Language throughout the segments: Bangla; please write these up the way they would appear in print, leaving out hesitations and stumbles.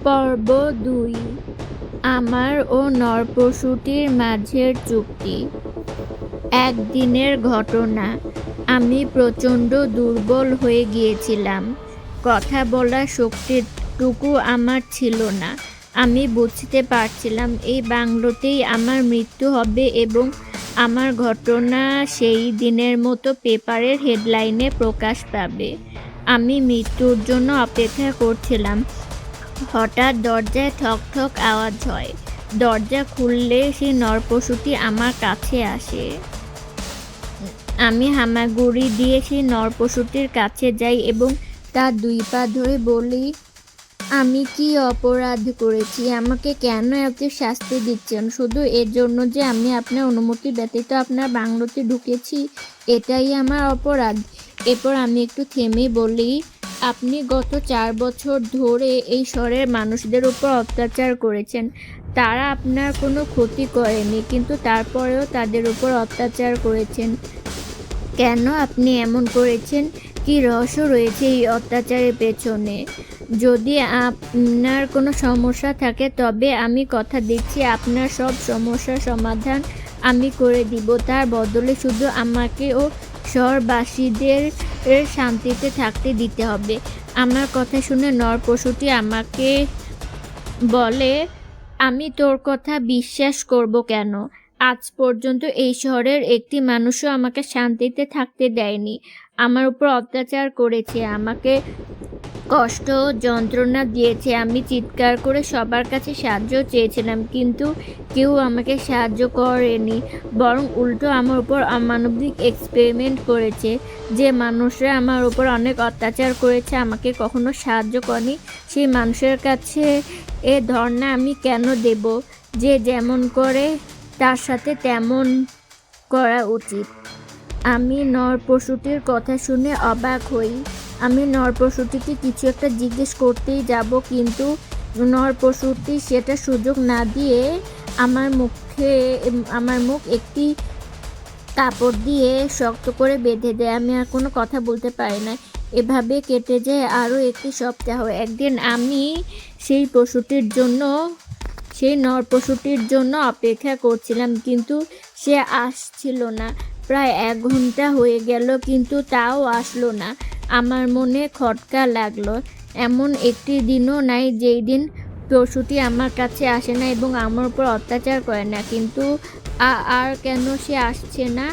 পর্ব ২ আমার ও নরপশুটির মাঝের চুক্তি। একদিনের ঘটনা। আমি প্রচণ্ড দুর্বল হয়ে গিয়েছিলাম। কথা বলার শক্তিটুকু আমার ছিল না। আমি বুঝতে পারছিলাম এই বাংলোতেই আমার মৃত্যু হবে এবং আমার ঘটনা সেই দিনের মতো পেপারের হেডলাইনে প্রকাশ পাবে। আমি মৃত্যুর জন্য অপেক্ষা করছিলাম। হঠাৎ দরজায় ঠক ঠক আওয়াজ হয়। দরজা খুললে সেই নরপশুটি আমার কাছে আসে। আমি হামাগুড়ি দিয়ে সেই নরপশুটির কাছে যাই এবং তার ২ পা ধরে বলি, আমি কি অপরাধ করেছি? আমাকে কেন এত শাস্তি দিচ্ছেন? শুধু এর জন্য যে আমি আপনার অনুমতি ব্যতীত আপনার বাংলোতে ঢুকেছি, এটাই আমার অপরাধ? এরপর আমি একটু থেমে বলি, আপনি গত ৪ বছর ধরে এই শহরের মানুষদের উপর অত্যাচার করেছেন। তারা আপনার কোনো ক্ষতি করেনি, কিন্তু তারপরেও তাদের উপর অত্যাচার করেছেন। কেন আপনি এমন করেছেন? কী রহস্য রয়েছে এই অত্যাচারের পেছনে? যদি আপনার কোনো সমস্যা থাকে তবে আমি কথা দিচ্ছি আপনার সব সমস্যার সমাধান আমি করে দিব। তার বদলে শুধু আমাকে ও শহরবাসীদের শান্তিতে থাকতে দিতে হবে। আমার কথা শুনে নরপশুটি আমাকে বলে, আমি তোর কথা বিশ্বাস করব কেন? আজ পর্যন্ত এই শহরের একটি মানুষও আমাকে শান্তিতে থাকতে দেয়নি। আমার উপর অত্যাচার করেছে, আমাকে কষ্ট ও যন্ত্রণা দিয়েছে। আমি চিৎকার করে সবার কাছে সাহায্য চেয়েছিলাম, কিন্তু কেউ আমাকে সাহায্য করেনি, বরং উল্টো আমার উপর অমানবিক এক্সপেরিমেন্ট করেছে। যে মানুষরা আমার উপর অনেক অত্যাচার করেছে, আমাকে কখনো সাহায্য করেনি, সেই মানুষের কাছে এ ধর্ণা আমি কেন দেব? যে যেমন করে তার সাথে তেমন করা উচিত। আমি নরপশুটির কথা শুনে অবাক হই। আমি নরপশুটিকে কিছু একটা জিজ্ঞেস করতেই যাব, কিন্তু নরপশুটি সেটা সুযোগ না দিয়ে আমার মুখ একটি কাপড় দিয়ে শক্ত করে বেঁধে দেয়। আমি আর কোনো কথা বলতে পারি না। এভাবে কেটে যায় আরও একটি সপ্তাহ। একদিন আমি সেই নরপশুটির জন্য অপেক্ষা করছিলাম, কিন্তু সে আসছিল না। প্রায় ১ ঘন্টা হয়ে গেল, কিন্তু তাও আসলো না। আমার মনে খটকা লাগলো। এমন একটি দিনও নাই যেই দিন পশুটি আমার কাছে আসে না এবং আমার উপর অত্যাচার করে না। কিন্তু আর কেন সে আসছে না?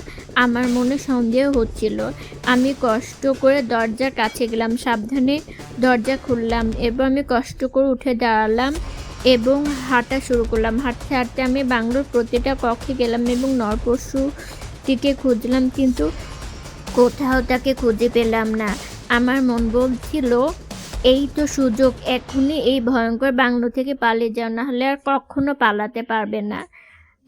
আমার মনে সন্দেহ হচ্ছিল। আমি কষ্ট করে দরজার কাছে গেলাম, সাবধানে দরজা খুললাম। এরপর আমি কষ্ট করে উঠে দাঁড়ালাম এবং হাঁটা শুরু করলাম। হাঁটতে হাঁটতে আমি বাংলোর প্রতিটা কক্ষে গেলাম এবং নরপশুটিকে খুঁজলাম, কিন্তু কোথাও তাকে খুঁজে পেলাম না। আমার মন বলছিল, এই তো সুযোগ, এখনই এই ভয়ঙ্কর বাংলো থেকে পালিয়ে যাও, নাহলে আর কখনো পালাতে পারবে না।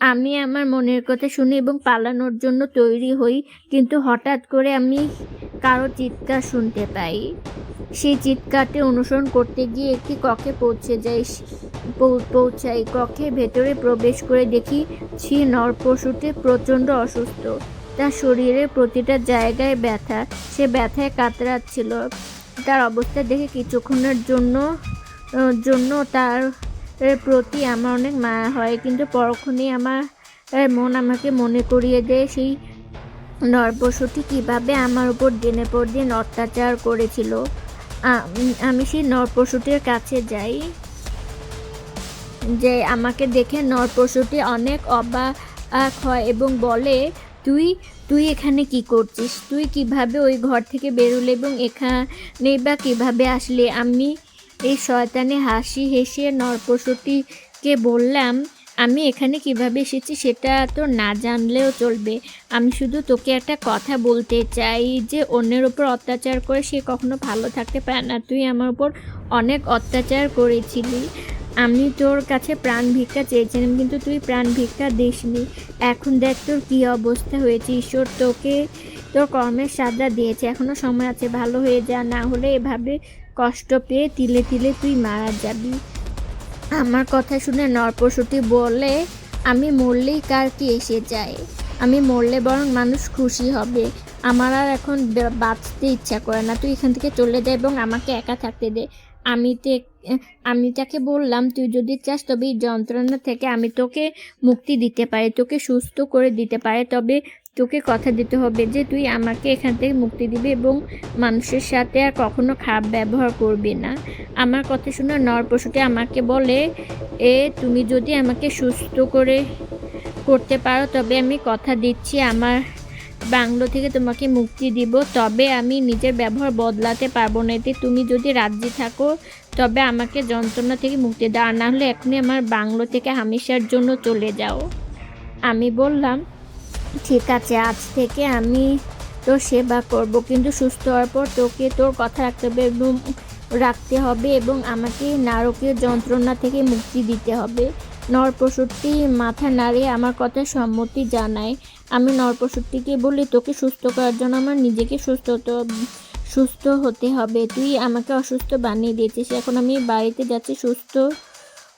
আমি আমার মনের কথা শুনি এবং পালানোর জন্য তৈরি হই, কিন্তু হঠাৎ করে আমি কারো চিৎকার শুনতে পাই। সেই চিৎকারটি অনুসরণ করতে গিয়ে একটি কক্ষে পৌঁছাই। কক্ষের ভেতরে প্রবেশ করে দেখি নরপশুটি প্রচণ্ড অসুস্থ। তার শরীরের প্রতিটা জায়গায় ব্যথা। সে ব্যথায় কাতরাচ্ছিল। তার অবস্থা দেখে কিছুক্ষণের জন্য তার প্রতি আমার অনেক মায়া হয়, কিন্তু পরক্ষণেই আমার মন আমাকে মনে করিয়ে দেয় সেই নরপশুটি কীভাবে আমার উপর দিনের পর দিন অত্যাচার করেছিল। আমি সেই নরপশুটির কাছে যাই। যে আমাকে দেখে নরপশুটি অনেক অবাক হয় এবং বলে, তুই এখানে কি করছিস? তুই কিভাবে ওই ঘর থেকে বেরোলে এবং এখানেই বা কিভাবে আসলি? আমি এই শয়তানি হাসি হেসে নরপশুটিকে বললাম, আমি এখানে কিভাবে এসেছি সেটা তো না জানলেও চলবে। আমি শুধু তোকে একটা কথা বলতে চাই যে অন্যের উপর অত্যাচার করে সে কখনো ভালো থাকতে পারে না। তুই আমার উপর অনেক অত্যাচার করেছিলি। আমি তোর কাছে প্রাণ ভিক্ষা চেয়েছিলাম, কিন্তু তুই প্রাণ ভিক্ষা দিসনি। এখন দেখ তোর কী অবস্থা হয়েছে। ঈশ্বর তোকে তোর কর্মের সাজা দিয়েছে। এখনও সময় আছে, ভালো হয়ে যা, না হলে এভাবে কষ্ট পেয়ে তিলে তিলে তুই মারা যাবি। আমার কথা শুনে নরপশুটি বলে, আমি মরলেই কার কি এসে যায়? আমি মরলে বরং মানুষ খুশি হবে। আমার আর এখন বাঁচতে ইচ্ছা করে না, তুই এখান থেকে চলে যা এবং আমাকে একা থাকতে দে। আমি তে আমি তাকে বললাম, তুই যদি চাস তবে এই যন্ত্রণা থেকে আমি তোকে মুক্তি দিতে পারি, তোকে সুস্থ করে দিতে পারি, তবে তোকে কথা দিতে হবে যে তুই আমাকে এখান থেকে মুক্তি দিবি এবং মানুষের সাথে আর কখনো খারাপ ব্যবহার করবি না। আমার কথা শুনে নরপশুটি আমাকে বলে, তুমি যদি আমাকে সুস্থ করতে পারো তবে আমি কথা দিচ্ছি আমার বাংলো থেকে তোমাকে মুক্তি দিব, তবে আমি নিজের ব্যবহার বদলাতে পারবো না। এতে তুমি যদি রাজি থাকো তবে আমাকে যন্ত্রণা থেকে মুক্তি দাও, আর না হলে এখনই আমার বাংলো থেকে হামেশার জন্য চলে যাও। আমি বললাম, ঠিক আছে, আজ থেকে আমি তোর সেবা করব, কিন্তু সুস্থ হওয়ার পর তোকে তোর কথা রাখতে হবে এবং আমাকে নারকীয় যন্ত্রণা থেকে মুক্তি দিতে হবে। নরপশুটি মাথা নাড়িয়ে আমার কথায় সম্মতি জানায়। আমি নরপশুটিকে বলি, তোকে সুস্থ করার জন্য আমার নিজেকে সুস্থ হতে হবে। তুই আমাকে অসুস্থ বানিয়ে দিয়েছিস, এখন আমি বাড়িতে যাচ্ছি, সুস্থ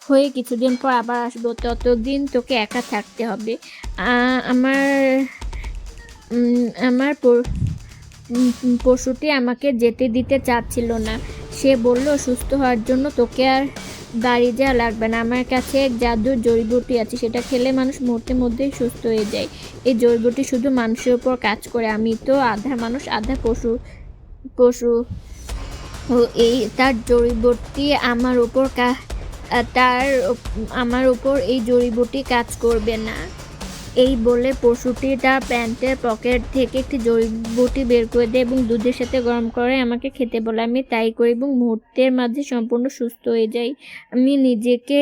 হয়ে কিছুদিন পর আবার আসবো, ততদিন তোকে একা থাকতে হবে। আমার আমার পশুটি আমাকে যেতে দিতে চাচ্ছিল না। সে বলল, সুস্থ হওয়ার জন্য তোকে আর বাড়ি যাওয়া লাগবে না, আমার কাছে এক জাদুর জড়িবুটি আছে, সেটা খেলে মানুষ মুহূর্তের মধ্যেই সুস্থ হয়ে যায়। এই জড়িবুটি শুধু মানুষের উপর কাজ করে, আমি তো আধা মানুষ আধা পশু তার জড়িবুটি আমার উপর এই জড়িবুটি কাজ করবে না। এই বলে পশুটি তার প্যান্টের পকেট থেকে একটি জড়িবুটি বের করে দেয় এবং দুধের সাথে গরম করে আমাকে খেতে বলে। আমি তাই করি এবং মুহূর্তের মাঝে সম্পূর্ণ সুস্থ হয়ে যাই। আমি নিজেকে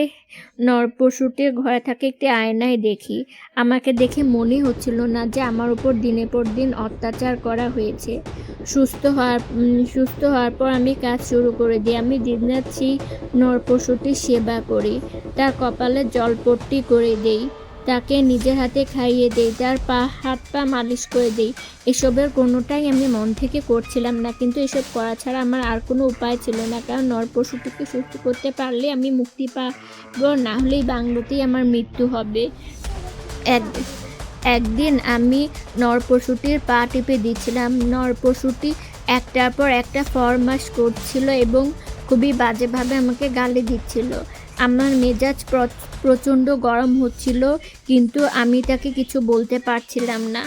নরপশুটির ঘরে থাকা একটি আয়নায় দেখি। আমাকে দেখে মনে হচ্ছিল না যে আমার উপর দিনের পর দিন অত্যাচার করা হয়েছে। সুস্থ হওয়ার পর আমি কাজ শুরু করে দিই। আমি দিনরাত সেই নরপশুটির সেবা করি, তার কপালে জলপট্টি করে দেই, তাকে নিজের হাতে খাইয়ে দেই, তার হাত পা মালিশ করে দেই। এসবের কোনোটাই আমি মন থেকে করছিলাম না, কিন্তু এসব করা ছাড়া আমার আর কোনো উপায় ছিল না, কারণ নরপশুটিকে সুস্থ করতে পারলে আমি মুক্তি পাবো, না হলেই বাংলোতেই আমার মৃত্যু হবে। একদিন আমি নরপশুটির পা টিপে দিচ্ছিলাম। নরপশুটি একটার পর একটা ফরমাশ করছিল এবং খুবই বাজেভাবে আমাকে গালি দিচ্ছিল। আমার মেজাজ প্রচণ্ড গরম হচ্ছিল, কিন্তু আমি তাকে কিছু বলতে পারছিলাম না।